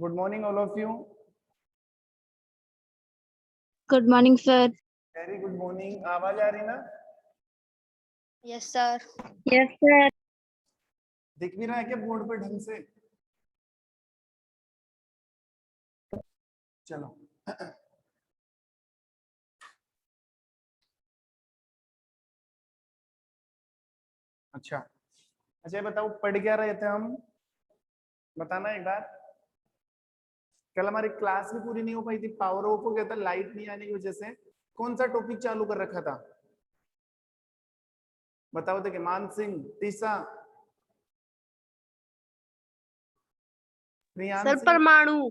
Good morning all of you. Good morning sir. Very good morning. आवाज आ रही ना? Yes sir. Yes sir. दिख भी रहा है क्या बोर्ड पर ढंग से? चलो अच्छा अच्छा, ये बताओ पढ़ क्या रहे थे हम? बताना एक बार। कल हमारी क्लास भी पूरी नहीं हो पाई थी, पावर ऑफ हो गया था लाइट नहीं आने की वजह से। कौन सा टॉपिक चालू कर रखा था? बताओ देखिए। मान सिंह, तीसा, सर परमाणु।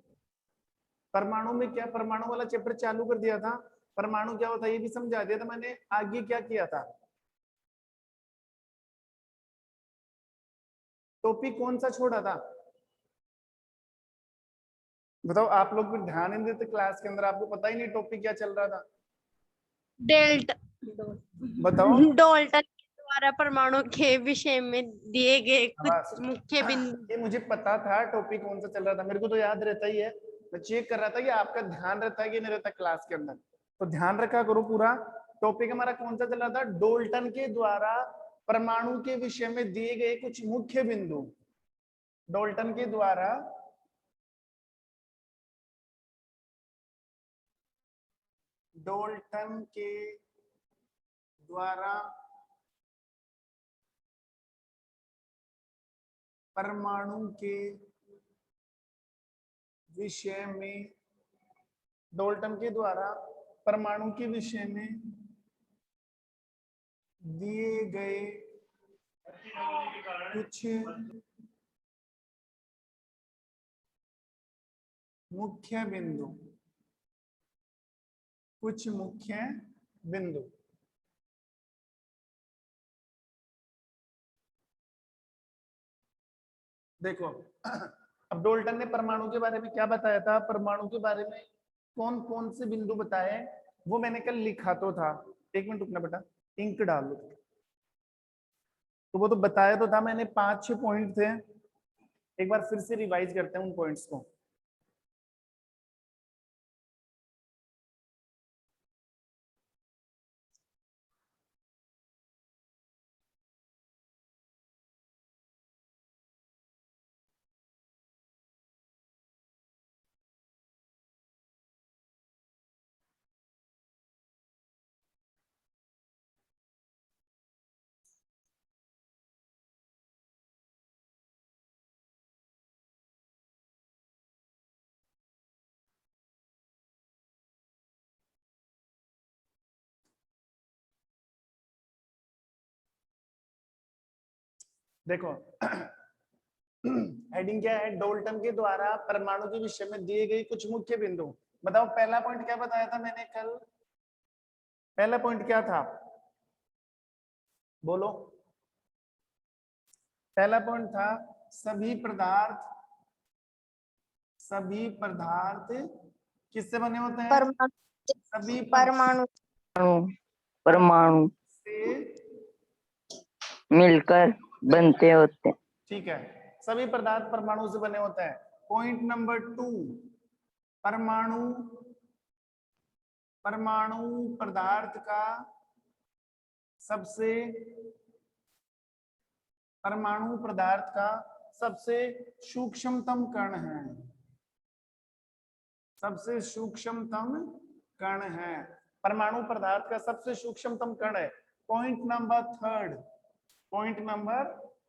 परमाणु में क्या? परमाणु वाला चैप्टर चालू कर दिया था। परमाणु क्या होता है ये भी समझा दिया था मैंने। आगे क्या किया था? टॉपिक कौन सा छोड़ा था? बताओ। आप लोग भी ध्यान नहीं देते क्लास के अंदर, आपको पता ही नहीं टॉपिक क्या चल रहा था। बताओ। डोल्टन के द्वारा परमाणु के विषय में दिए गए बस। कुछ मुख्य बिंदु। ये मुझे पता था टॉपिक कौन सा चल रहा था, मेरे को तो याद रहता ही है। मैं चेक कर रहा था कि आपका ध्यान रहता है कि नहीं रहता क्लास के अंदर। तो ध्यान रखा करो पूरा। टॉपिक हमारा कौन सा चल रहा था? डोल्टन के द्वारा परमाणु के विषय में दिए गए कुछ मुख्य बिंदु। डोल्टन के द्वारा डोल्टन के द्वारा परमाणु के विषय में, डोल्टन के द्वारा परमाणु के विषय में दिए गए कुछ मुख्य बिंदु। कुछ मुख्य बिंदु। देखो अब डोल्टन ने परमाणु के बारे में क्या बताया था? परमाणु के बारे में कौन कौन से बिंदु बताए वो मैंने कल लिखा तो था। एक मिनट रुकना बेटा, इंक डाल लो। तो वो तो बताया तो था मैंने, 5-6 पॉइंट थे। एक बार फिर से रिवाइज करते हैं उन पॉइंट्स को। देखो हेडिंग क्या है? डोल्टन के द्वारा परमाणु के विषय में दिए गए कुछ मुख्य बिंदु। बताओ पहला पॉइंट क्या बताया था मैंने कल? पहला पॉइंट क्या था? बोलो। पहला पॉइंट था सभी पदार्थ किससे बने होते हैं? सभी परमाणु परमाणु से मिलकर बनते होते। ठीक है, सभी पदार्थ परमाणु से बने होते हैं। पॉइंट नंबर 2, परमाणु पदार्थ का सबसे परमाणु पदार्थ का सबसे सूक्ष्मतम कण है। सबसे सूक्ष्मतम कण है। परमाणु पदार्थ का सबसे सूक्ष्मतम कण है। Point number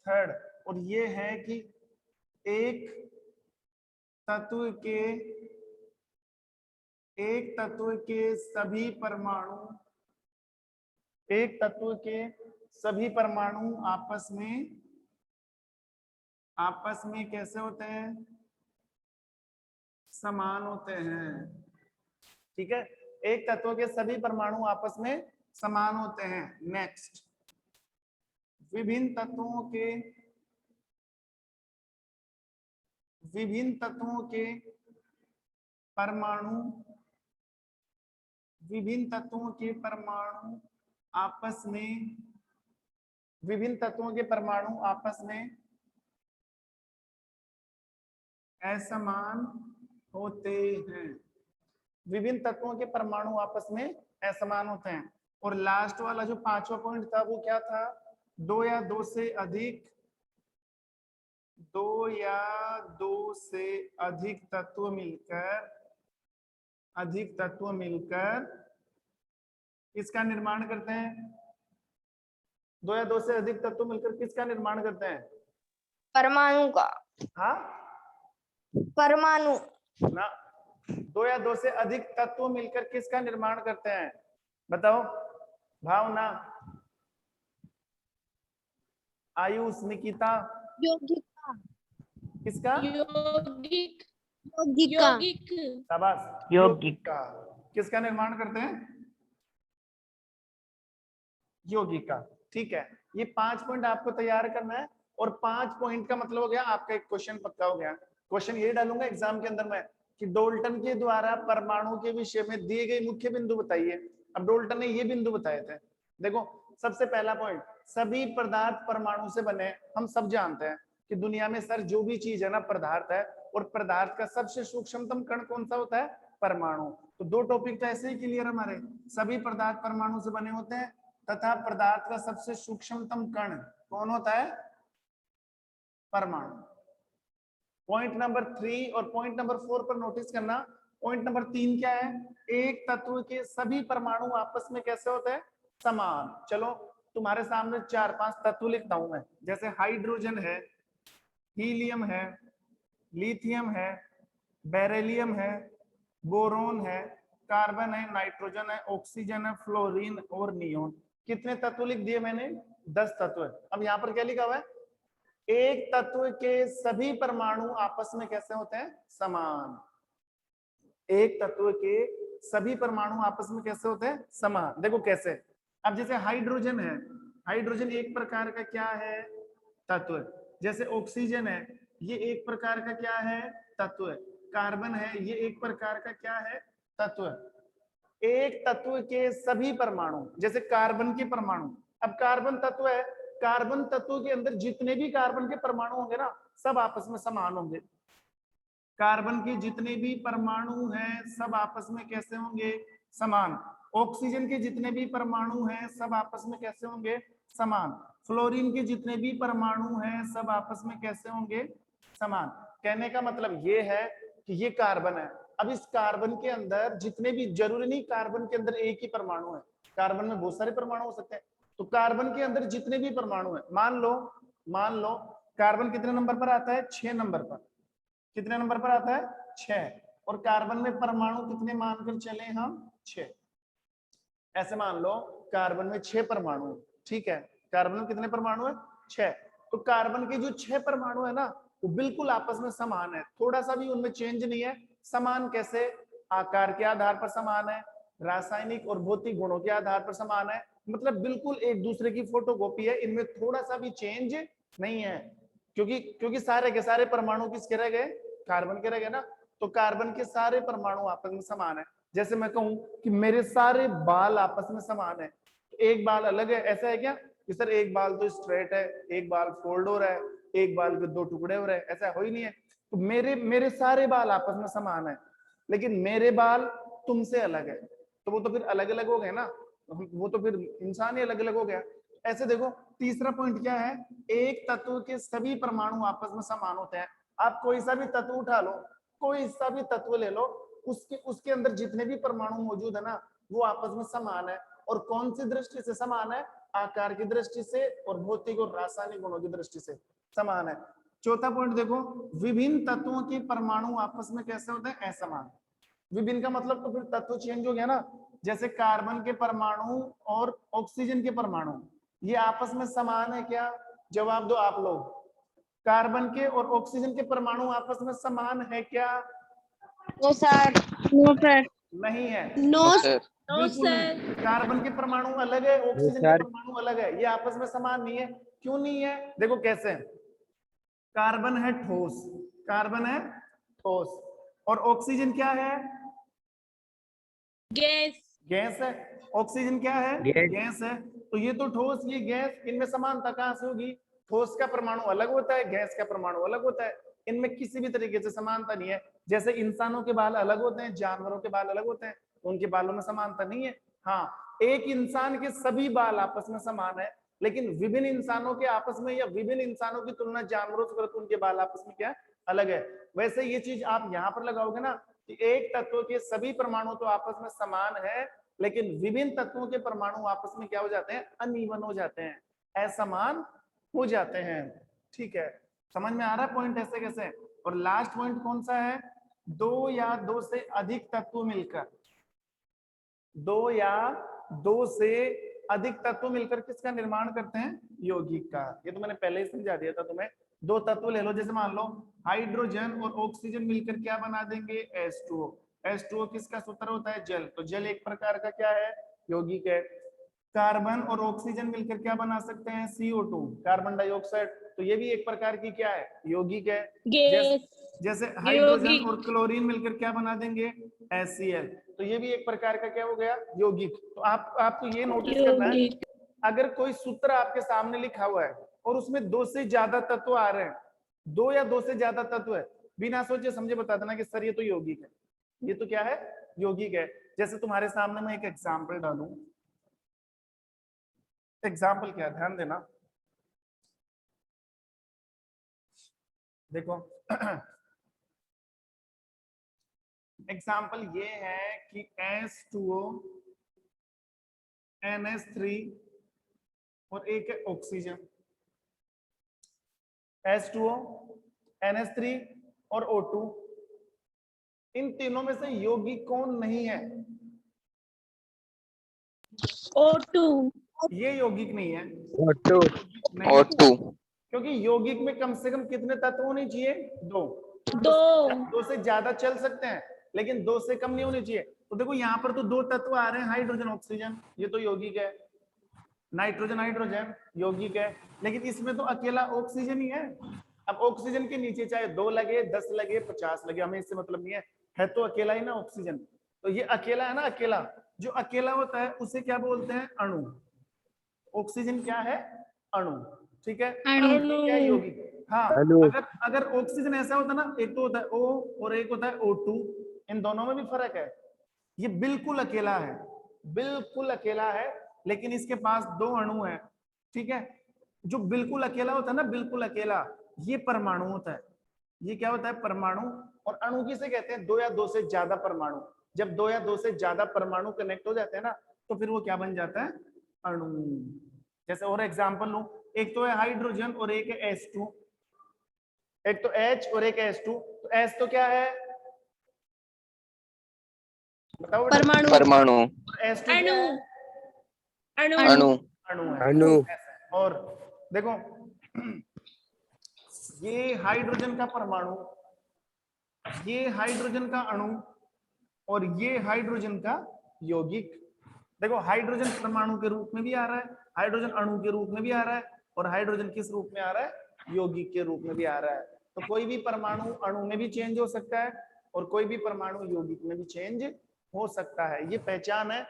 third. और ये है कि एक तत्व के सभी परमाणु आपस में कैसे होते हैं? समान होते हैं। ठीक है, एक तत्व के सभी परमाणु आपस में समान होते हैं। नेक्स्ट, विभिन्न तत्वों के परमाणु आपस में असमान होते हैं। विभिन्न तत्वों के परमाणु आपस में असमान होते हैं। और लास्ट वाला जो 5वां पॉइंट था वो क्या था? 2 या 2 से अधिक तत्व मिलकर किसका निर्माण करते हैं? 2 या 2 से अधिक तत्व मिलकर किसका निर्माण करते हैं? परमाणु का। हाँ परमाणु। ना, 2 या 2 से अधिक तत्व मिलकर किसका निर्माण करते हैं? बताओ। भावना, आयुष, निकिता, यौगिका। किसका? यौगिक। यौगिका। यौगिक। शाबाश, यौगिक। का किसका निर्माण करते हैं? यौगिका। ठीक है, ये 5 पॉइंट आपको तैयार करना है। और 5 पॉइंट का मतलब हो गया आपका एक क्वेश्चन पक्का हो गया। क्वेश्चन ये डालूंगा एग्जाम के अंदर में कि डाल्टन के द्वारा परमाणु के विषय में दिए गए मुख्य बिंदु बताइए। अब डाल्टन ने ये बिंदु बताए थे। देखो, सबसे पहला पॉइंट, सभी पदार्थ परमाणु से बने। हम सब जानते हैं कि दुनिया में सर जो भी चीज है ना पदार्थ है, और पदार्थ का सबसे सूक्ष्मतम कण कौन सा होता है? परमाणु। तो 2 टॉपिक तो ऐसे ही क्लियर हमारे। सभी पदार्थ परमाणु से बने होते हैं तथा पदार्थ का सबसे सूक्ष्मतम कण कौन होता है? परमाणु। पॉइंट नंबर 3 और पॉइंट नंबर 4 पर नोटिस करना। पॉइंट नंबर 3 क्या है? एक तत्व के सभी परमाणु आपस में कैसे होते हैं? समान। चलो तुम्हारे सामने 4-5 तत्व लिखता हूं मैं। जैसे हाइड्रोजन है, हीलियम है, लिथियम है, बेरिलियम है, बोरोन है, कार्बन है, नाइट्रोजन है, ऑक्सीजन है, फ्लोरीन और नियोन। कितने तत्व लिख दिए मैंने? 10 तत्व। अब यहाँ पर क्या लिखा हुआ है? एक तत्व के सभी परमाणु आपस में कैसे होते हैं? समान। एक तत्व के सभी परमाणु आपस में कैसे होते हैं? समान। देखो कैसे। अब जैसे हाइड्रोजन है, हाइड्रोजन एक प्रकार का क्या है? तत्व। जैसे ऑक्सीजन है, ये एक प्रकार का क्या है? तत्व। कार्बन है, ये एक प्रकार का क्या है? तत्व। एक तत्व के सभी परमाणु, जैसे कार्बन के परमाणु। अब कार्बन तत्व है, कार्बन तत्व के अंदर जितने भी कार्बन के परमाणु होंगे ना, सब आपस में समान होंगे। कार्बन के जितने भी परमाणु हैं सब आपस में कैसे होंगे? समान। ऑक्सीजन के जितने भी परमाणु हैं सब आपस में कैसे होंगे? समान। फ्लोरीन के जितने भी परमाणु हैं सब आपस में कैसे होंगे? समान। कहने का मतलब ये है कि ये कार्बन है। अब इस कार्बन के अंदर जितने भी, जरूरी नहीं कार्बन के अंदर एक ही परमाणु है, कार्बन में बहुत सारे परमाणु हो सकते हैं। तो कार्बन के अंदर जितने भी परमाणु है, मान लो कार्बन कितने नंबर पर आता है? 6 नंबर पर। कितने नंबर पर आता है? 6। और कार्बन में परमाणु कितने मानकर चले हम? 6। ऐसे मान लो कार्बन में 6 परमाणु। ठीक है, कार्बन में कितने परमाणु है? 6। तो कार्बन के जो 6 परमाणु है ना, वो बिल्कुल आपस में समान है, थोड़ा सा भी उनमें चेंज नहीं है। समान कैसे? आकार के आधार पर समान है, रासायनिक और भौतिक गुणों के आधार पर समान है। मतलब बिल्कुल एक दूसरे की फोटोकॉपी है, इनमें थोड़ा सा भी चेंज नहीं है। क्योंकि सारे के सारे परमाणु किसके रह गए? कार्बन के रह गए ना। तो कार्बन के सारे परमाणु आपस में समान है। जैसे मैं कहूं कि मेरे सारे बाल आपस में समान है, एक बाल अलग है, ऐसा है क्या? कि सर एक बाल तो स्ट्रेट है, एक बाल फोल्ड हो रहा है, एक बाल के 2 टुकड़े हो रहे हैं, ऐसा हो ही नहीं है। तो मेरे सारे बाल आपस में समान है, लेकिन मेरे बाल तुमसे अलग है, तो वो तो फिर अलग अलग हो गए ना, वो तो फिर इंसान ही अलग अलग हो गया। ऐसे देखो, तीसरा पॉइंट क्या है? एक तत्व के सभी परमाणु आपस में समान होते हैं। आप कोई सा भी तत्व उठा लो, कोई सा भी तत्व ले लो, उसके अंदर जितने भी परमाणु मौजूद है ना, वो आपस में समान है। और कौन सी दृष्टि से समान है? आकार की दृष्टि से और भौतिक और रासायनिक गुणों की दृष्टि से समान है। चौथा पॉइंट देखो, विभिन्न तत्वों के परमाणु आपस में कैसे होते हैं? असमान। विभिन्न का मतलब तो फिर तत्व चेंज हो गया ना। जैसे कार्बन के परमाणु और ऑक्सीजन के परमाणु, ये आपस में समान है क्या? जवाब दो आप लोग। कार्बन के और ऑक्सीजन के परमाणु आपस में समान है क्या? No sir. No sir. नहीं है। No sir. बिल्कुल नहीं। कार्बन के परमाणु अलग है, ऑक्सीजन के परमाणु अलग है, ये आपस में समान नहीं है। क्यों नहीं है? देखो कैसे। कार्बन है ठोस, कार्बन है ठोस, और ऑक्सीजन क्या है? गैस। गैस है। ऑक्सीजन क्या है? गैस है। तो ये तो ठोस, ये गैस, इनमें समानता कहां से होगी? ठोस का परमाणु अलग होता है, गैस का परमाणु अलग होता है। इनमें किसी भी तरीके से समानता नहीं है। जैसे इंसानों के बाल अलग होते हैं, जानवरों के बाल अलग होते हैं, उनके बालों में समानता नहीं है। हाँ, एक इंसान के सभी बाल आपस में समान है, लेकिन विभिन्न इंसानों के आपस में या विभिन्न इंसानों की तुलना जानवरों से करो तो उनके बाल आपस में क्या है, अलग है। वैसे ये चीज आप यहाँ पर लगाओगे ना कि एक तत्व के सभी परमाणु तो आपस में समान है, लेकिन विभिन्न तत्वों के परमाणु आपस में क्या हो जाते हैं, अनइवन हो जाते हैं, असमान हो जाते हैं। ठीक है, समझ में आ रहा है पॉइंट ऐसे कैसे। और लास्ट पॉइंट कौन सा है, दो या दो से अधिक तत्व मिलकर, दो या दो से अधिक तत्व मिलकर किसका निर्माण करते हैं, यौगिक का। ये तो मैंने पहले ही समझा दिया था तुम्हें। दो तत्व ले लो, जैसे मान लो हाइड्रोजन और ऑक्सीजन मिलकर क्या बना देंगे, H2O। H2O किसका सूत्र होता है, जल। तो जल एक प्रकार का क्या है, यौगिक है। कार्बन और ऑक्सीजन मिलकर क्या बना सकते हैं, CO2, कार्बन डाइऑक्साइड। तो ये भी एक प्रकार की क्या है, यौगिक है। जैसे हाइड्रोजन और क्लोरीन मिलकर क्या बना देंगे, HCl। तो ये भी एक प्रकार का क्या हो गया, यौगिक। तो आपको ये नोटिस करना है, अगर कोई सूत्र आपके सामने लिखा हुआ है और उसमें दो से ज्यादा तत्व आ रहे हैं, दो या दो से ज्यादा तत्व है, बिना सोचे समझे बता देना कि सर ये तो यौगिक है, ये तो क्या है, यौगिक है। जैसे तुम्हारे सामने मैं एक एग्जाम्पल डालूं, एग्जाम्पल क्या है, ध्यान देना। देखो एग्जाम्पल ये है कि H2O, NH3 और एक है ऑक्सीजन। H2O, NH3 और O2, इन तीनों में से यौगिक कौन नहीं है, O2 ये यौगिक नहीं है। O2 नहीं, O2 क्योंकि यौगिक में कम से कम कितने तत्व होने चाहिए, दो। दो दो से ज्यादा चल सकते हैं, लेकिन दो से कम नहीं होने चाहिए। तो देखो यहाँ पर तो दो तत्व आ रहे हैं, हाइड्रोजन ऑक्सीजन, ये तो यौगिक है। नाइट्रोजन हाइड्रोजन यौगिक है, लेकिन इसमें तो अकेला ऑक्सीजन ही है। अब ऑक्सीजन के नीचे चाहे 2 लगे, 10 लगे, 50 लगे, हमें इससे मतलब नहीं है तो अकेला ही ना ऑक्सीजन। तो ये अकेला है ना, अकेला। जो अकेला होता है उसे क्या बोलते हैं, अणु। ऑक्सीजन क्या है, अणु। ठीक है, अणु। ये क्या है, यौगिक। हाँ, अणु। अगर अगर ऑक्सीजन ऐसा होता ना, एक तो होता है O और एक होता है O2, इन दोनों में भी फर्क है। ये बिल्कुल अकेला है, बिल्कुल अकेला है, लेकिन इसके पास दो अणु है। ठीक है, जो बिल्कुल अकेला होता है ना, बिल्कुल अकेला, ये परमाणु होता है। ये क्या होता है, परमाणु। और अणु किसे कहते हैं, दो या दो से ज्यादा परमाणु। जब दो या दो से ज्यादा परमाणु कनेक्ट हो जाते हैं ना, तो फिर वो क्या बन जाता है, अणु। जैसे और एग्जांपल लूं, एक तो है हाइड्रोजन और एक है H2, एक तो H और एक H2। तो H तो क्या है, बताओ बेटा। परमाणु परमाणु H2 क्या है, अणु अणु अणु है। अणु और देखो ये हाइड्रोजन का परमाणु, ये हाइड्रोजन का अणु, और ये हाइड्रोजन का यौगिक। देखो हाइड्रोजन परमाणु के रूप में भी आ रहा है, हाइड्रोजन अणु के रूप में भी आ रहा है, और हाइड्रोजन किस रूप में आ रहा है, यौगिक के रूप में भी आ रहा है। तो कोई भी परमाणु अणु में भी चेंज हो सकता है, और कोई भी परमाणु यौगिक में भी चेंज हो सकता है। ये पहचान है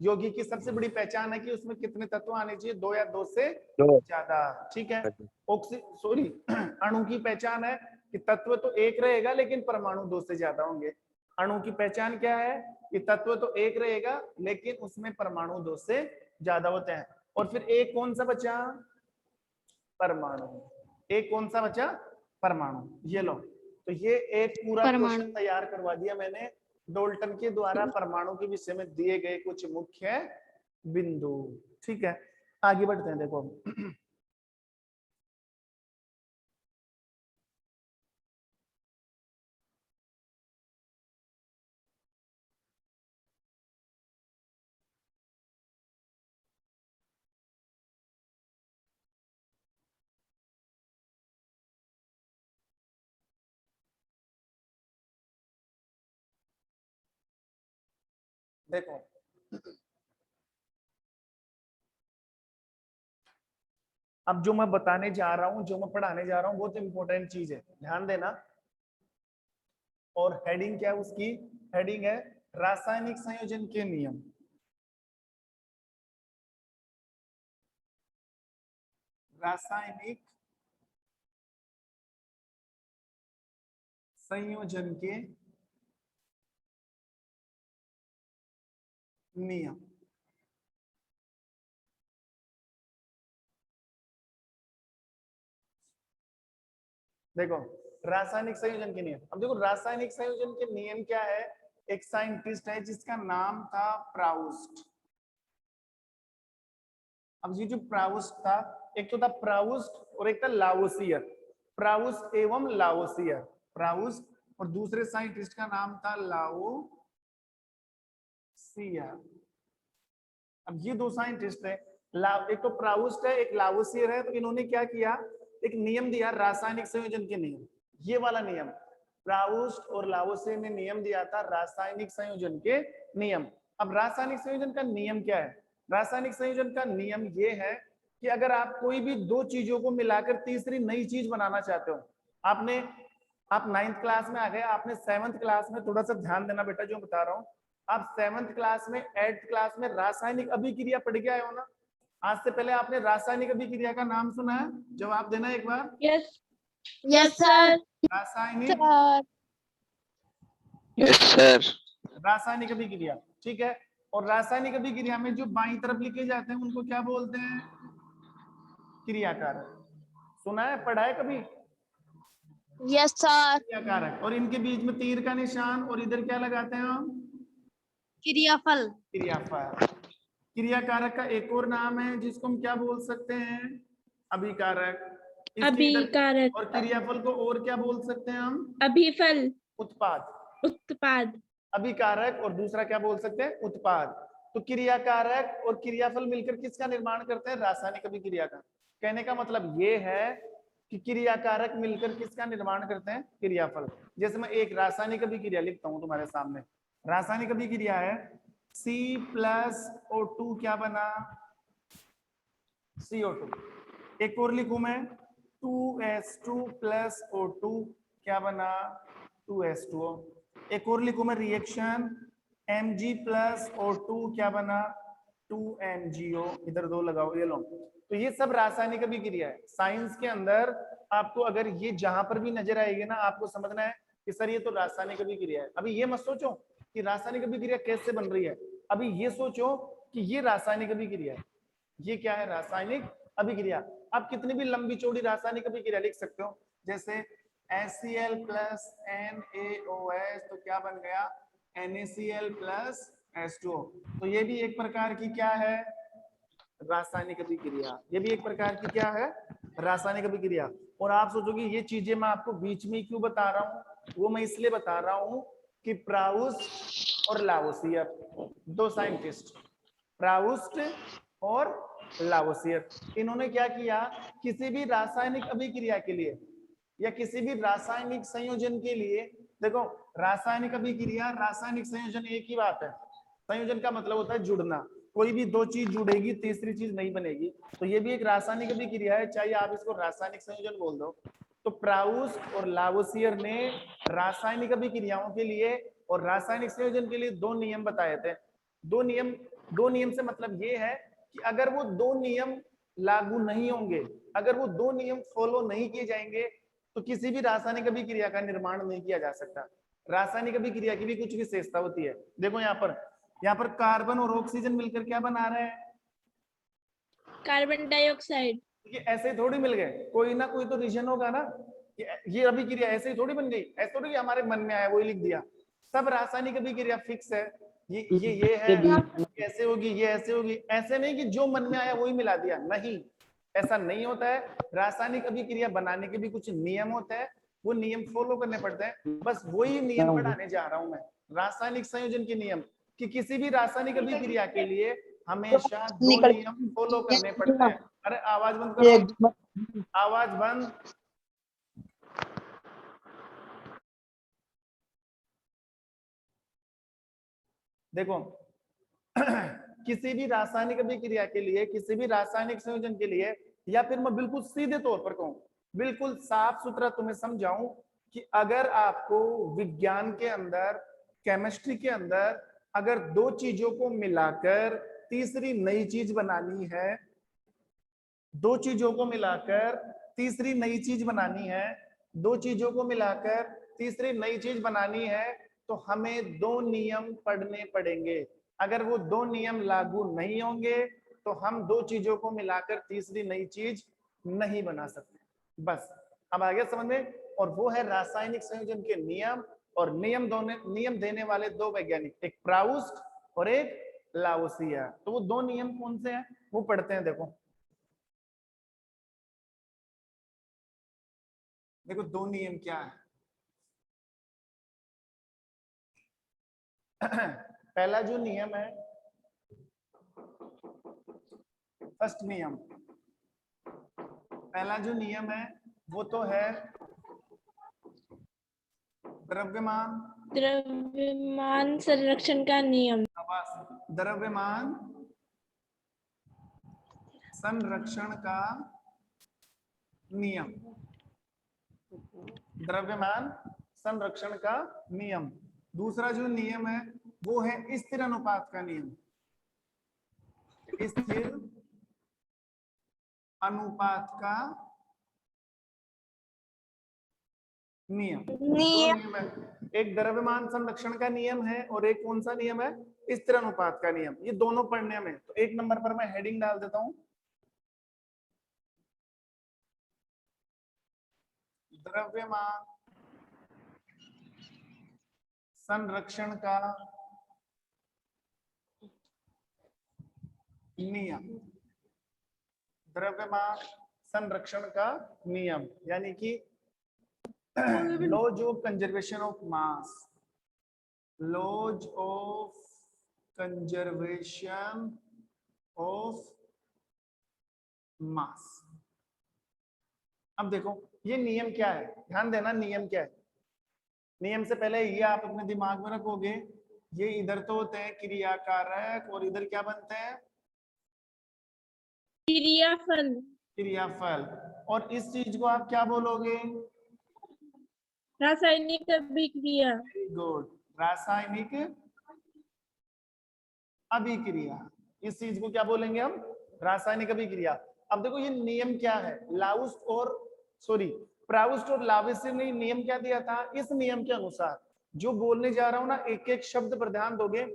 यौगिक की, सबसे बड़ी पहचान है कि उसमें कितने तत्व आने चाहिए, दो या दो से दो ज्यादा। ठीक है, सॉरी अणु की पहचान है कि तत्व तो एक रहेगा, लेकिन परमाणु दो से ज्यादा होंगे। अणु की पहचान क्या है, कि तत्व तो एक रहेगा, लेकिन उसमें परमाणु दो से ज्यादा होते हैं। और फिर एक कौन सा बचा, परमाणु। एक कौन सा बचा, परमाणु। ये लो, तो ये एक पूरा क्वेश्चन तैयार करवा दिया मैंने डोल्टन के द्वारा परमाणु के विषय में दिए गए कुछ मुख्य बिंदु। ठीक है, आगे बढ़ते हैं। देखो देखो अब जो मैं बताने जा रहा हूं, जो मैं पढ़ाने जा रहा हूं, बहुत इंपॉर्टेंट चीज है, ध्यान देना। और हेडिंग क्या है उसकी, हेडिंग है रासायनिक संयोजन के नियम। रासायनिक संयोजन के नियम। देखो रासायनिक संयोजन के नियम, अब देखो रासायनिक संयोजन के नियम क्या है। एक साइंटिस्ट है जिसका नाम था प्राउस्ट। अब ये जो प्राउस्ट था, एक तो था प्राउस्ट और एक था लावोसियर। प्राउस्ट एवं लावोसियर, प्राउस्ट और दूसरे साइंटिस्ट का नाम था लावोसियर। अब ये दो साइंटिस्ट है, एक तो प्राउस्ट है एक लावोसियर है। तो इन्होंने क्या किया, एक नियम दिया रासायनिक संयोजन के नियम। ये वाला नियम प्राउस्ट और लावोसियर ने नियम दिया था रासायनिक संयोजन के नियम। अब रासायनिक संयोजन का नियम क्या है। रासायनिक संयोजन का नियम ये है कि अगर आप कोई भी दो चीजों को मिलाकर तीसरी नई चीज बनाना चाहते हो, आप 9th क्लास में आ गए, आपने 7th क्लास में, थोड़ा सा ध्यान देना बेटा जो बता रहा हूँ, आप 7th क्लास में 8th क्लास में रासायनिक अभिक्रिया पढ़ के आए हो ना। आज से पहले आपने रासायनिक अभिक्रिया का नाम सुना है? जवाब देना एक बार। Yes yes sir. रासायनिक यस सर। रासायनिक अभिक्रिया, ठीक है। और रासायनिक अभिक्रिया में जो बाईं तरफ लिखे जाते हैं उनको क्या बोलते हैं? क्रियाकारक। सुना है, पढ़ा है कभी? Yes sir. क्रियाकारक। और इनके बीच में तीर का निशान और इधर क्या लगाते हैं हम? क्रियाफल। क्रियाफल। क्रियाकारक का एक और नाम है जिसको हम क्या बोल सकते हैं? अभिकारक। अभिकारक। और क्रियाफल को और क्या बोल सकते हैं हम? अभिफल। उत्पाद। उत्पाद। अभिकारक और दूसरा क्या बोल सकते हैं? उत्पाद। तो क्रियाकारक और क्रियाफल मिलकर किसका निर्माण करते हैं? रासायनिक अभिक्रिया का। कहने का मतलब ये है कि क्रियाकारक मिलकर किसका निर्माण करते हैं? क्रियाफल। जैसे मैं एक रासायनिक अभिक्रिया लिखता हूं तुम्हारे सामने। रासायनिक अभिक्रिया है C+O2 क्या बना? CO2। एक और लिखूं मैं 2S2+O2 क्या बना? 2S2O। एक और लिखूं मैं रिएक्शन Mg+O2 क्या बना? 2MgO। इधर दो लगाओ, ये लो। तो ये सब रासायनिक अभिक्रिया है। साइंस के अंदर आपको अगर ये जहां पर भी नजर आएगी ना, आपको समझना है कि सर ये तो रासायनिक अभिक्रिया है। अभी ये मत सोचो कि रासायनिक अभिक्रिया कैसे बन रही है, अभी ये सोचो कि ये रासायनिक अभिक्रिया है। ये क्या है? रासायनिक अभिक्रिया। आप कितनी भी लंबी चौड़ी रासायनिक अभिक्रिया लिख सकते हो, जैसे HCl+NaOH तो क्या बन गया? NaCl+H2O। तो ये भी एक प्रकार की क्या है? रासायनिक अभिक्रिया। ये भी एक प्रकार की क्या है? रासायनिक अभिक्रिया। और आप सोचोगे ये चीजें मैं आपको बीच में क्यों बता रहा हूँ? वो मैं इसलिए बता रहा हूँ कि प्राउस्ट और लावोसियर, दो साइंटिस्ट, प्राउस्ट और लावोसियर, इन्होंने क्या किया? किसी भी रासायनिक अभिक्रिया के लिए या किसी भी रासायनिक संयोजन के लिए, देखो रासायनिक अभिक्रिया, रासायनिक संयोजन एक ही बात है। संयोजन का मतलब होता है जुड़ना। कोई भी दो चीज जुड़ेगी, तीसरी चीज नहीं बनेगी। तो ये भी एक रासायनिक अभिक्रिया है, चाहे आप इसको रासायनिक संयोजन बोल दो। तो प्राउस्ट और लावोसियर ने रासायनिक अभिक्रियाओं के लिए और रासायनिक संयोजन के लिए दो नियम बताए थे। दो नियम से मतलब ये है कि अगर वो दो नियम लागू नहीं होंगे, अगर वो दो नियम फॉलो नहीं किए जाएंगे, तो किसी भी रासायनिक अभिक्रिया का निर्माण नहीं किया जा सकता। रासायनिक अभिक्रिया की भी कुछ विशेषता होती है। देखो यहाँ पर कार्बन और ऑक्सीजन मिलकर क्या बना रहे हैं? Carbon dioxide. ये ऐसे ही थोड़ी मिल गए, कोई ना कोई तो रीजन होगा ना। ये अभिक्रिया ऐसे ही थोड़ी बन गई, ऐसे थोड़ी हमारे मन में आया वही लिख दिया। सब रासायनिक अभिक्रिया फिक्स है। ये है, कैसे होगी, ये ऐसे होगी, ऐसे नहीं कि जो मन में आया वही मिला दिया, नहीं, ऐसा नहीं होता है। रासायनिक अभिक्रिया बनाने के भी कुछ नियम होते हैं, वो नियम फॉलो करने पड़ते हैं। बस वही नियम पढ़ाने जा रहा हूं मैं, रासायनिक संयोजन के नियम, कि किसी भी रासायनिक अभिक्रिया के लिए हमेशा दो नियम फॉलो करने पड़ते हैं। अरे आवाज बंद करो, आवाज बंद। देखो किसी भी रासायनिक अभिक्रिया के लिए, किसी भी रासायनिक संयोजन के लिए, या फिर मैं बिल्कुल सीधे तौर पर कहूं, बिल्कुल साफ सुथरा तुम्हें समझाऊं, कि अगर आपको विज्ञान के अंदर, केमिस्ट्री के अंदर अगर दो चीजों को मिलाकर तीसरी नई चीज बनानी है, दो चीजों को मिलाकर तीसरी नई चीज बनानी है, दो चीजों को मिलाकर तीसरी नई चीज बनानी है तो हमें 2 नियम पढ़ने पड़ेंगे। अगर वो 2 नियम लागू नहीं होंगे तो हम 2 चीजों को मिलाकर तीसरी नई चीज नहीं बना सकते। बस अब आगे समझ में। और वो है रासायनिक संयोजन के नियम, और नियम देने वाले 2 वैज्ञानिक, एक प्राउस्ट और एक लावोसिया। तो वो 2 नियम कौन से हैं वो पढ़ते हैं। देखो 2 नियम क्या है। पहला जो नियम है, फर्स्ट नियम, पहला जो नियम है वो तो है द्रव्यमान संरक्षण का नियम। द्रव्यमान संरक्षण का नियम, द्रव्यमान संरक्षण का नियम। दूसरा जो नियम है वो है स्थिर अनुपात का नियम, स्थिर अनुपात का नियम। दो नियम है, एक द्रव्यमान संरक्षण का नियम है और एक कौन सा नियम है, स्थिर अनुपात का नियम। ये दोनों पढ़ने में, तो 1 नंबर पर मैं हेडिंग डाल देता हूं, द्रव्यमान संरक्षण का नियम, द्रव्यमान संरक्षण का नियम, यानी कि laws of conservation of mass, laws of conservation of mass. अब देखो ये नियम क्या है, ध्यान देना नियम क्या है। नियम से पहले ये आप अपने दिमाग में रखोगे, ये इधर तो होते हैं क्रियाकारक और इधर क्या बनते हैं, क्रियाफल। क्रियाफल। और इस चीज को आप क्या बोलोगे, रासायनिक अभिक्रिया। वेरी गुड, रासायनिक अभिक्रिया। इस चीज को क्या बोलेंगे हम, रासायनिक अभिक्रिया। अब देखो ये नियम क्या है, प्राउस्ट और लावेसियर ने नियम क्या दिया था। इस नियम के अनुसार जो बोलने जा रहा हूं ना, एक एक शब्द पर ध्यान दोगे।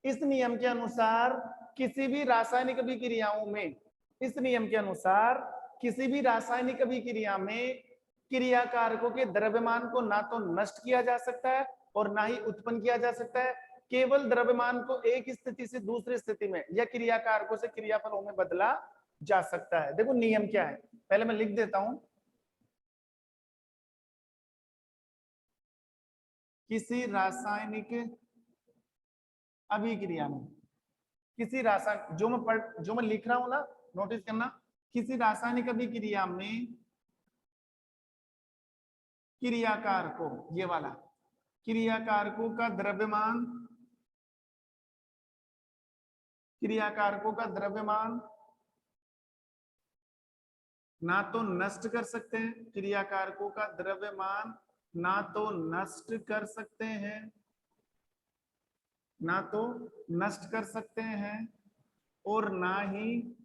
इस नियम के अनुसार किसी भी रासायनिक अभिक्रियाओं में, इस नियम के अनुसार किसी भी रासायनिक अभिक्रिया में क्रियाकारकों के द्रव्यमान को ना तो नष्ट किया जा सकता है और ना ही उत्पन्न किया जा सकता है। केवल द्रव्यमान को एक स्थिति से दूसरी स्थिति में या क्रियाकारकों से क्रियाफलों में बदला जा सकता है। देखो नियम क्या है, पहले मैं लिख देता हूं। किसी रासायनिक अभिक्रिया में, किसी रासायनिक, जो मैं लिख रहा हूं ना, नोटिस करना, किसी रासायनिक अभिक्रिया में क्रियाकारकों, ये वाला क्रियाकारकों का द्रव्यमान, क्रियाकारकों का द्रव्यमान ना तो नष्ट कर सकते हैं, क्रियाकारकों का द्रव्यमान ना तो नष्ट कर सकते हैं, ना तो नष्ट कर सकते हैं और ना ही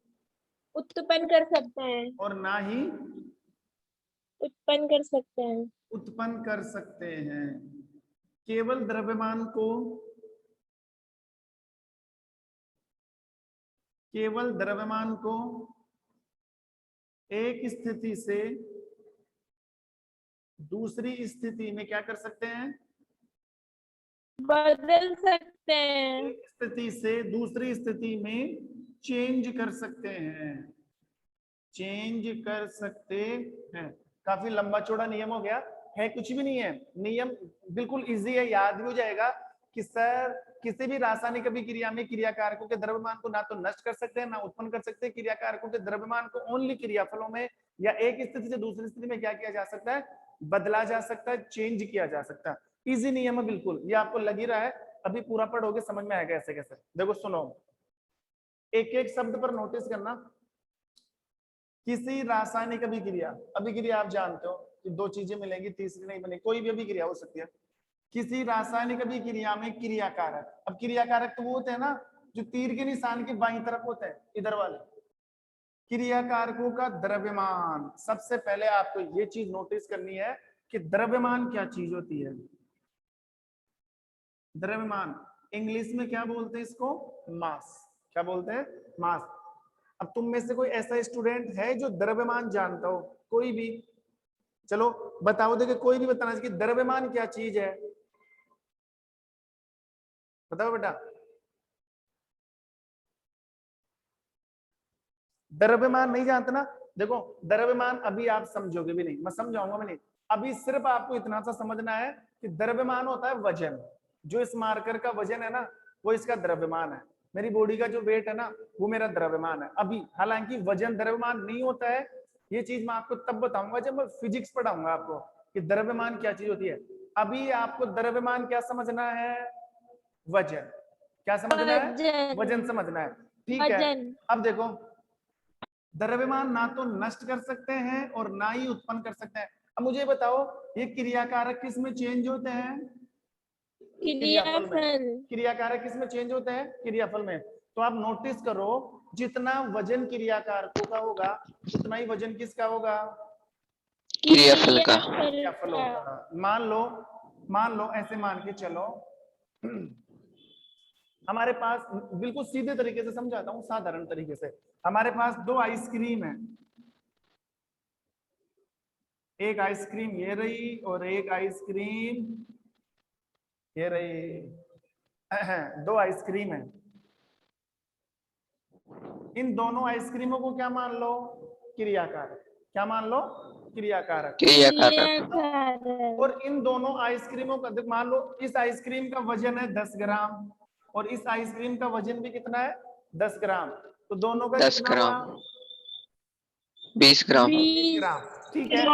उत्पन्न कर सकते हैं, और ना ही उत्पन्न कर सकते हैं। उत्पन्न कर सकते हैं। केवल द्रव्यमान को, केवल द्रव्यमान को एक स्थिति से दूसरी स्थिति में क्या कर सकते हैं, बदल सकते हैं। एक स्थिति से दूसरी स्थिति में चेंज कर सकते हैं, चेंज कर सकते हैं। काफी लंबा चौड़ा नियम हो गया है, कुछ भी नहीं है, नियम बिल्कुल इजी है, याद भी हो जाएगा कि सर किसी भी रासायनिक अभिक्रिया में क्रियाकारकों के द्रव्यमान को ना तो नष्ट कर सकते हैं ना उत्पन्न कर सकते हैं। क्रियाकारकों के द्रव्यमान को ओनली क्रियाफलों में या एक स्थिति से दूसरी स्थिति में क्या किया जा सकता है, बदला जा सकता है, चेंज किया जा सकता है। इजी नियम है बिल्कुल, ये आपको लग ही रहा है, अभी पूरा पढ़ोगे समझ में आएगा ऐसे कैसे। देखो सुनो, एक एक शब्द पर नोटिस करना। किसी रासायनिक अभिक्रिया, अभिक्रिया आप जानते हो कि 2 चीजें मिलेंगी, तीसरी नहीं बनेगी, कोई भी अभिक्रिया हो सकती है। किसी रासायनिक अभिक्रिया में क्रियाकारक, अब क्रियाकारक तो वो होते हैं ना जो तीर के निशान के बाईं तरफ होते हैं, इधर वाले क्रियाकारकों का द्रव्यमान। सबसे पहले आपको ये चीज नोटिस करनी है कि द्रव्यमान क्या चीज होती है। द्रव्यमान इंग्लिश में क्या बोलते हैं इसको? मास। क्या बोलते हैं? मास। अब तुम में से कोई ऐसा स्टूडेंट है जो द्रव्यमान जानता हो? कोई भी? चलो बताओ, देखिए कोई भी बताना चाहिए कि द्रव्यमान क्या चीज है। बताओ बेटा। द्रव्यमान नहीं जानते ना? देखो द्रव्यमान अभी आप समझोगे भी नहीं, मैं समझाऊंगा भी नहीं। अभी सिर्फ आपको इतना सा समझना है कि द्रव्यमान होता है वजन। जो इस मार्कर का वजन है ना, वो इसका द्रव्यमान है। मेरी बॉडी का जो वेट है ना, वो मेरा द्रव्यमान है अभी। हालांकि वजन द्रव्यमान नहीं होता है, ये चीज मैं आपको तब बताऊंगा जब मैं फिजिक्स पढ़ाऊंगा आपको कि द्रव्यमान क्या चीज होती है। अभी आपको द्रव्यमान क्या समझना है? वजन। क्या समझना है? वजन। वजन समझना है। ठीक है। वजन। अब देखो, द्रव्यमान ना तो नष्ट कर सकते हैं और ना ही उत्पन्न कर सकते हैं। अब मुझे बताओ, ये क्रियाकारक किस में चेंज होते हैं? क्रियाफल में। क्रियाफल। क्रियाकारक किस में चेंज होते हैं? क्रियाफल में। तो आप नोटिस करो, जितना वजन क्रियाकारकों का होगा उतना ही वजन किसका होगा? क्रियाफल का। क्रियाफल होगा। मान लो ऐसे मान के चलो, हमारे पास, बिल्कुल सीधे तरीके से समझाता हूं, साधारण तरीके से। हमारे पास दो आइसक्रीम है, एक आइसक्रीम ये रही और एक आइसक्रीम ये रही। दो आइसक्रीम है। इन दोनों आइसक्रीमों को क्या मान लो? क्रियाकारक। क्या मान लो? क्रियाकारक। क्रियाकारक। और इन दोनों आइसक्रीमों का मान लो, इस आइसक्रीम का वजन है 10 ग्राम और इस आइसक्रीम का वजन भी कितना है? 10 ग्राम। तो दोनों का 10 कितना ग्राम। हुआ? 20 ग्राम। 20 ग्राम। ठीक है।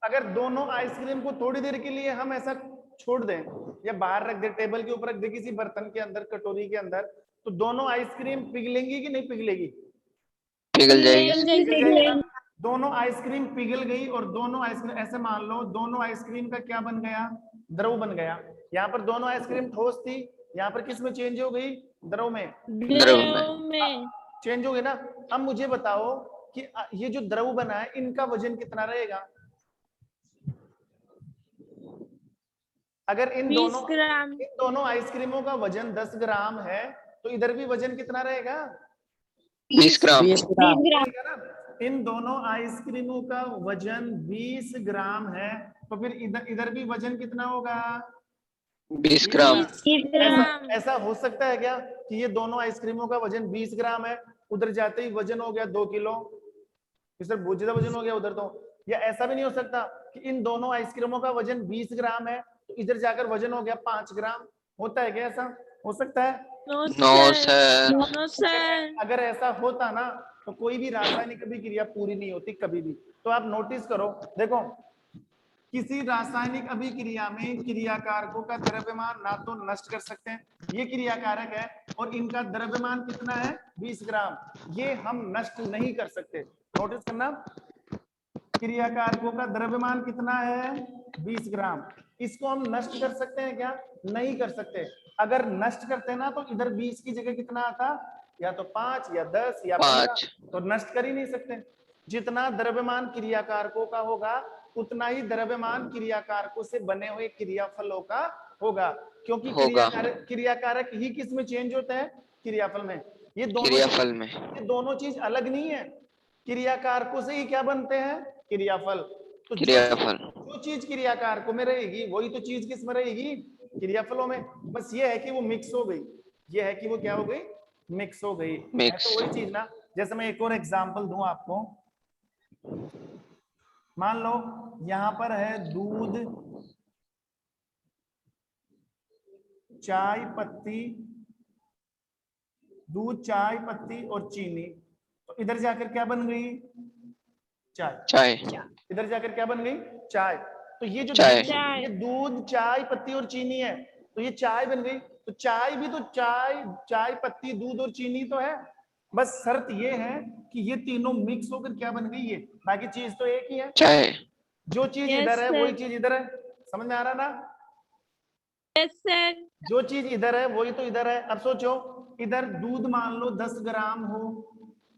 अगर दोनों आइसक्रीम को थोड़ी देर के लिए हम ऐसा छोड़ दें या बाहर रख दे, टेबल के ऊपर रख दे, किसी बर्तन के अंदर, कटोरी के अंदर, तो दोनों आइसक्रीम पिघलेंगी कि नहीं पिघलेगी? पिघल जाएगी। दोनों आइसक्रीम पिघल गई और दोनों आइसक्रीम, ऐसे मान लो दोनों आइसक्रीम का क्या बन गया? द्रव बन गया। यहाँ पर दोनों आइसक्रीम ठोस थी, यहाँ पर किस में चेंज हो गई? द्रव में। द्रव में चेंज हो गई ना? अब मुझे बताओ कि ये जो द्रव बना है इनका वजन कितना रहेगा? अगर इन 20 ग्राम। दोनों आइसक्रीमों का वजन 10 ग्राम है तो इधर भी वजन कितना रहेगा? 20 ग्राम। 20 ग्राम। ना? इन दोनों आइसक्रीमों का वजन 20 ग्राम है, तो फिर इधर भी वजन कितना होगा? 20 ग्राम। 20 ग्राम। ऐसा हो सकता है क्या कि ये दोनों आइसक्रीमों का वजन 20 ग्राम है, उधर जाते ही वजन हो गया 2 किलो, इधर बहुत ज्यादा वजन हो गया उधर तो? या ऐसा भी नहीं हो सकता कि इन दोनों आइसक्रीमों का वजन 20 ग्राम है तो इधर जाकर वजन हो गया 5 ग्राम? होता है क्या ऐसा? हो सकता है? No sir. No sir. अगर ऐसा होता ना तो कोई भी रासायनिक अभिक्रिया पूरी नहीं होती कभी भी। तो आप नोटिस करो, देखो किसी रासायनिक अभिक्रिया में क्रियाकारकों का द्रव्यमान ना तो नष्ट कर सकते हैं, ये क्रियाकारक है और इनका द्रव्यमान कितना है? 20 ग्राम। ये हम नष्ट नहीं कर सकते। नोटिस करना, क्रियाकारकों का द्रव्यमान कितना है? 20 ग्राम। इसको हम नष्ट कर सकते हैं क्या? नहीं कर सकते। अगर नष्ट करते ना तो इधर 20 की जगह कितना आता? या तो 5 या 10 या 15। तो नष्ट कर ही नहीं सकते। जितना द्रव्यमान क्रियाकारकों का होगा उतना ही द्रव्यमान क्रियाकारकों से बने हुए क्रियाफलों का होगा, क्योंकि क्रियाकारक ही किस में चेंज होते हैं? क्रियाफल में। ये दोनों चीज अलग नहीं है। क्रियाकारकों से ही क्या बनते हैं? क्रियाफल। तो जो चीज क्रियाकारकों में रहेगी वही तो चीज किस में रहेगी? क्रियाफलों में। बस ये है कि वो मिक्स हो गई, ये है कि वो क्या हो गई? मिक्स हो गई। है तो वही चीज ना। जैसे मैं एक और एग्जांपल दूं आपको, मान लो यहां पर है दूध, चाय पत्ती, दूध, चाय पत्ती और चीनी। तो इधर जाकर क्या बन गई? चाय। इधर जाकर क्या बन गई? चाय। तो ये जो ये दूध, चाय पत्ती और चीनी है, तो ये चाय बन गई। तो चाय भी तो चाय पत्ती, दूध और चीनी तो है। बस शर्त ये है कि ये तीनों मिक्स होकर क्या बन गई? ये। बाकी चीज तो एक ही है, चाय। जो चीज इधर है वही चीज इधर है। समझ में आ रहा ना? जो चीज इधर है वही तो इधर है। अब सोचो, इधर दूध मान लो 10 ग्राम हो,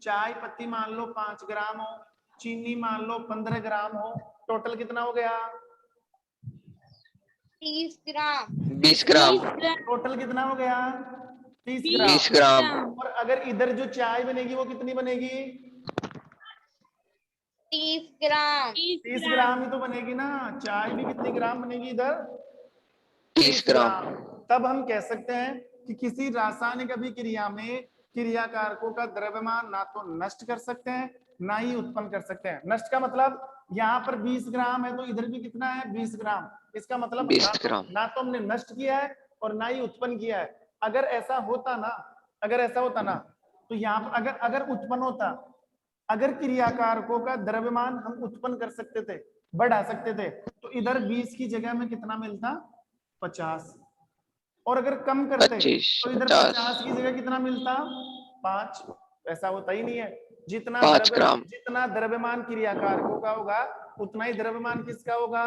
चाय पत्ती मान लो 5 ग्राम हो, चीनी मान लो 15 ग्राम हो, टोटल कितना हो गया? 20 ग्राम 20 ग्राम टोटल कितना हो गया? 30 ग्राम। 20 ग्राम और अगर इधर जो चाय बनेगी वो कितनी बनेगी? 30 ग्राम 30 ग्राम ही तो बनेगी ना। चाय भी कितनी ग्राम बनेगी इधर? 30 ग्राम तब हम कह सकते हैं कि किसी रासायनिक अभिक्रिया में क्रियाकारकों का द्रव्यमान ना तो नष्ट कर सकते हैं ना ही उत्पन्न कर सकते हैं। नष्ट का मतलब यहाँ पर 20 ग्राम है तो इधर भी कितना है? 20 ग्राम। इसका मतलब 20 ग्राम ना तो हमने नष्ट किया है और ना ही उत्पन्न किया है। अगर ऐसा होता ना तो यहाँ पर अगर उत्पन्न होता, अगर क्रियाकारकों का द्रव्यमान हम उत्पन्न कर सकते थे, बढ़ा सकते थे, तो इधर 20 की जगह में कितना मिलता? 50। और अगर कम करते 25 तो इधर 50 50 की जगह कितना मिलता? 5। ऐसा होता ही नहीं है। 5 ग्राम जितना द्रव्यमान क्रियाकारकों का होगा उतना ही द्रव्यमान किसका होगा?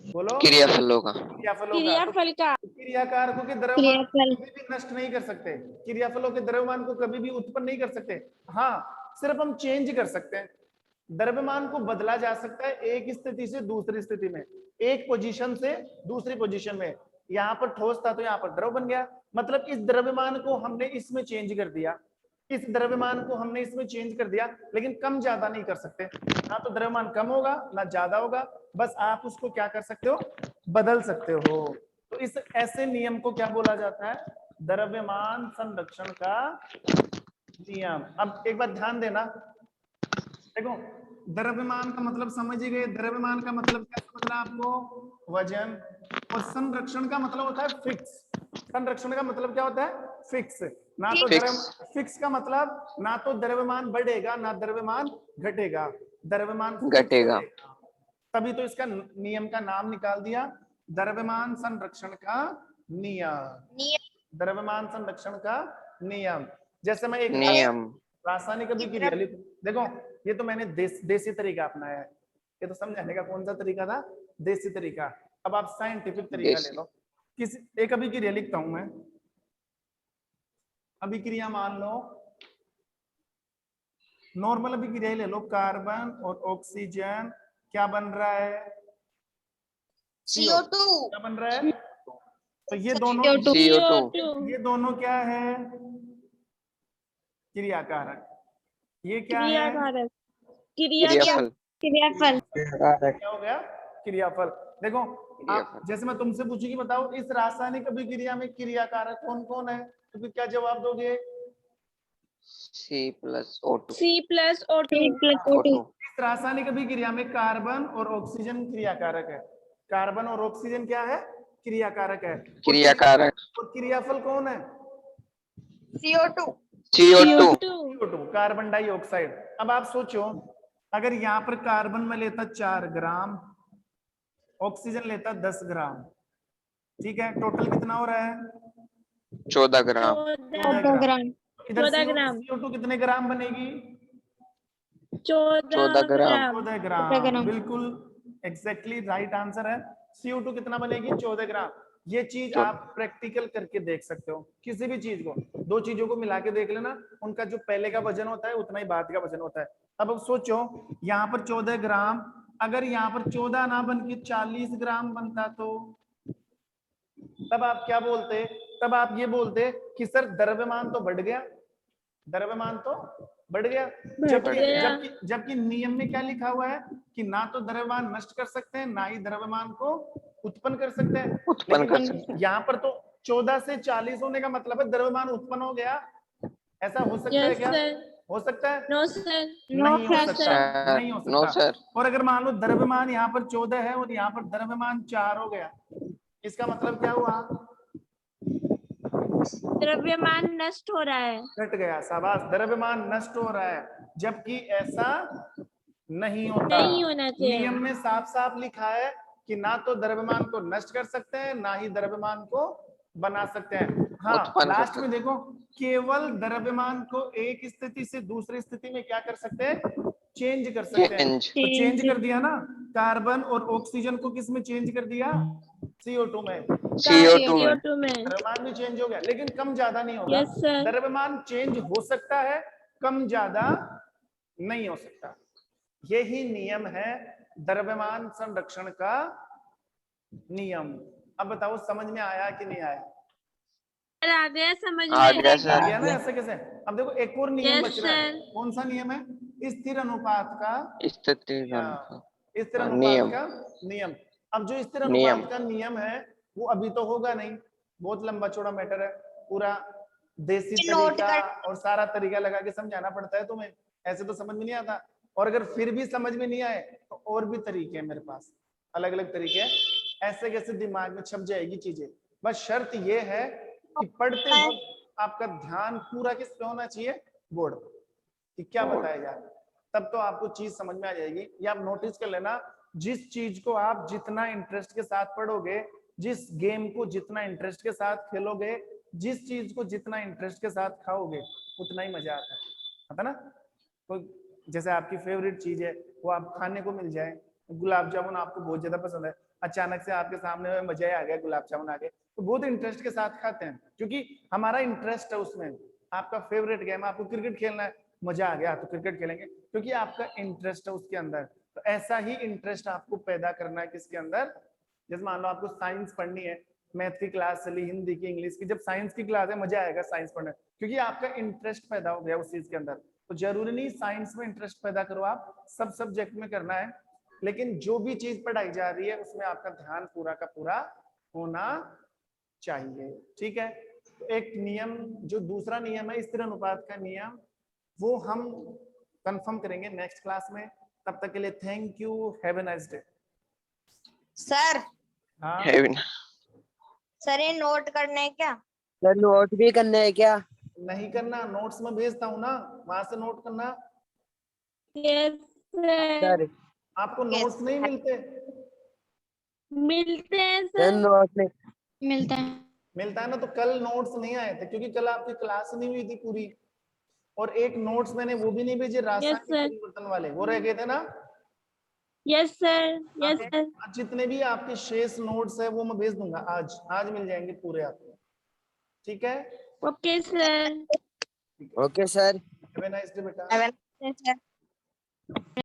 बोलो। क्रियाफलों का क्रियाफल का क्रियाकारकों के द्रव्यमान को कभी भी नष्ट नहीं कर सकते, क्रियाफलों के द्रव्यमान को कभी भी उत्पन्न नहीं कर सकते। हाँ, सिर्फ हम चेंज कर सकते हैं। द्रव्यमान को बदला जा सकता है एक स्थिति से दूसरी स्थिति में, एक पोजीशन से दूसरी पोजीशन में। यहाँ पर ठोस था तो यहाँ पर द्रव बन गया, मतलब इस द्रव्यमान को हमने इसमें चेंज कर दिया, इस द्रव्यमान को हमने इसमें चेंज कर दिया, लेकिन कम ज्यादा नहीं कर सकते। ना तो द्रव्यमान कम होगा ना ज्यादा होगा, बस आप उसको क्या कर सकते हो? बदल सकते हो। तो इस ऐसे नियम को क्या बोला जाता है? द्रव्यमान संरक्षण का नियम। अब एक बार ध्यान देना, देखो द्रव्यमान का मतलब समझ ही गए। द्रव्यमान का मतलब क्या समझ रहा है आपको? वजन। और संरक्षण का मतलब होता है फिक्स। संरक्षण का मतलब क्या होता है? फिक्स। ना तो फिक्स का मतलब ना तो द्रव्यमान बढ़ेगा ना द्रव्यमान घटेगा, द्रव्यमान घटेगा। तभी तो इसका नियम का नाम निकाल दिया, द्रव्यमान संरक्षण का नियम। द्रव्यमान संरक्षण का नियम। जैसे मैं एक नियम रासायनिक अभिक्रिया लिखूं, देखो ये तो मैंने देसी तरीका अपनाया है, ये तो समझाने का कौन सा तरीका था? देसी तरीका। अब आप साइंटिफिक तरीका ले लो। किसी एक अभिक्रिया लिखता हूं मैं, अभिक्रिया मान लो नॉर्मल अभिक्रिया ले लो, कार्बन और ऑक्सीजन क्या बन रहा है? CO2। क्या बन रहा है? तो ये दोनों CO2 ये दोनों क्या है? क्रियाकारक। ये क्या है? क्रियाफल क्या हो गया? क्रियाफल। देखो आप जैसे मैं तुमसे पूछूं कि बताओ इस रासायनिक अभिक्रिया में क्रियाकारक कौन कौन है, तो फिर क्या जवाब दोगे? C+O2 इस रासायनिक अभिक्रिया में कार्बन और ऑक्सीजन क्रियाकारक है। कार्बन और ऑक्सीजन क्या है? क्रियाकारक है। और क्रियाफल कौन है? CO2 carbon dioxide. अब आप सोचो अगर यहाँ पर कार्बन में लेता 4 ग्राम, ऑक्सीजन लेता 10 ग्राम, ठीक है, टोटल कितना हो रहा है? 14 ग्राम। 14 ग्राम। इधर 14 ग्राम। CO2 कितने ग्राम बनेगी? 14 ग्राम। 14 ग्राम। बिल्कुल एग्जैक्टली राइट आंसर है। CO2 कितना बनेगी? 14 ग्राम। ये चीज आप प्रैक्टिकल करके देख सकते हो। किसी भी चीज को, दो चीजों को मिला के देख लेना, उनका जो पहले का वजन होता है उतना ही बाद का वजन होता है। अब सोचो यहाँ पर 14 ग्राम, अगर यहाँ पर 14 ना बन के 40 ग्राम बनता तो तब आप क्या बोलते? तब आप ये बोलते कि सर द्रव्यमान तो बढ़ गया, द्रव्यमान तो बढ़ गया। जबकि नियम में क्या लिखा हुआ है कि ना तो द्रव्यमान नष्ट कर सकते हैं ना ही द्रव्यमान को उत्पन्न कर सकते हैं। लेकिन यहाँ पर तो 14 से 40 होने का मतलब है द्रव्यमान उत्पन्न हो गया। ऐसा हो सकता है क्या? हो सकता है? No sir. नहीं हो सकता, नहीं हो नो सकता। सर। और अगर मान लो द्रव्यमान यहाँ पर 14 है और यहाँ पर द्रव्यमान 4 हो गया, इसका मतलब क्या हुआ? द्रव्यमान नष्ट हो रहा है, घट गया। शाबाश, द्रव्यमान नष्ट हो रहा है, जबकि ऐसा नहीं होता। नहीं होना चाहिए। नियम में साफ साफ लिखा है कि ना तो द्रव्यमान को नष्ट कर सकते हैं ना ही द्रव्यमान को बना सकते हैं। हाँ, लास्ट में देखो केवल द्रव्यमान को एक स्थिति से दूसरी स्थिति में क्या कर सकते हैं? चेंज कर सकते हैं। तो चेंज कर दिया ना, कार्बन और ऑक्सीजन को किस में चेंज कर दिया? CO2 में। CO2 में द्रव्यमान भी चेंज हो गया, लेकिन कम ज्यादा नहीं होगा। Yes sir. द्रव्यमान चेंज हो सकता है, कम ज्यादा नहीं हो सकता। यही नियम है द्रव्यमान संरक्षण का नियम। अब बताओ समझ में आया कि नहीं आया? सर आ गया समझ आ में। गया आ सर। गया ना ऐसे कैसे? अब देखो एक और नियम Yes, बच रहा है। sir. कौन सा नियम है? स्थिर अनुपात का स्थिति स्थिर अनुपात नियम। का नियम। अब जो स्थिर नियम। अनुपात का नियम है वो अभी तो होगा नहीं, बहुत लंबा चौड़ा मैटर है, पूरा देसी नोट तरीका और सारा तरीका लगा के समझाना पड़ता है तुम्हें, ऐसे तो समझ में नहीं आता। और अगर फिर भी समझ में नहीं आए तो और भी तरीके हैं मेरे पास, अलग अलग तरीके हैं, ऐसे कैसे दिमाग में छप जाएगी चीजें। बस शर्त ये है कि पढ़ते वक्त आपका ध्यान पूरा किस पे होना चाहिए? बोर्ड पे, कि क्या बताया जा रहा है, तब तो आपको चीज समझ में आ जाएगी। ये आप नोटिस कर लेना, जिस चीज को आप जितना इंटरेस्ट के साथ पढ़ोगे, जिस गेम को जितना इंटरेस्ट के साथ खेलोगे, जिस चीज को जितना इंटरेस्ट के साथ खाओगे, उतना ही मजा आता है ना? तो जैसे आपकी फेवरेट चीज है वो आप खाने को मिल जाए, गुलाब जामुन आपको बहुत ज्यादा पसंद है, अचानक से आपके सामने मजा ही आ गया, गुलाब जामुन आ गए, तो बहुत इंटरेस्ट के साथ खाते हैं क्योंकि हमारा इंटरेस्ट है उसमें। आपका फेवरेट गेम, आपको क्रिकेट खेलना है, मजा आ गया तो क्रिकेट खेलेंगे क्योंकि आपका इंटरेस्ट है उसके अंदर। तो ऐसा ही इंटरेस्ट आपको पैदा करना है किसके अंदर? जैसे मान लो आपको साइंस पढ़नी है, मैथ की क्लास चली, हिंदी की, इंग्लिश की, जब साइंस की क्लास है मजा आएगा साइंस पढ़ने क्योंकि आपका इंटरेस्ट पैदा हो गया उस चीज के अंदर। तो जरूरी नहीं साइंस में इंटरेस्ट पैदा करो, आप सब सब्जेक्ट में करना है, लेकिन जो भी चीज पढ़ाई जा रही है उसमें आपका ध्यान पूरा का पूरा होना चाहिए। ठीक है? तो एक नियम, जो दूसरा नियम है स्थिर अनुपात का नियम, वो हम कंफर्म करेंगे नेक्स्ट क्लास में। तब तक के लिए thank you, have a nice day. Sir हाँ है भी ना। सर ये नोट करने हैं क्या? सर नोट भी करने हैं क्या? नहीं करना, नोट्स में भेजता हूँ ना, वहां से नोट करना। Yes, sir. सर आपको Yes. नोट्स नहीं मिलते? मिलते हैं सर सर। नोट में मिलता है। मिलता है ना, तो कल नोट्स नहीं आए थे क्योंकि कल आपकी क्लास नहीं हुई थी पूरी, और एक नोट्स मैंने वो भी नहीं भेजे रासायनिक sir. परिवर्तन वाले, वो रह गए थे ना। Yes, sir. Yes, sir. आज जितने भी आपके शेष नोट्स है वो मैं भेज दूंगा, आज मिल जाएंगे पूरे आपको। ठीक है? Okay, sir. Okay sir. Have a nice day बेटा। Have a nice day, sir.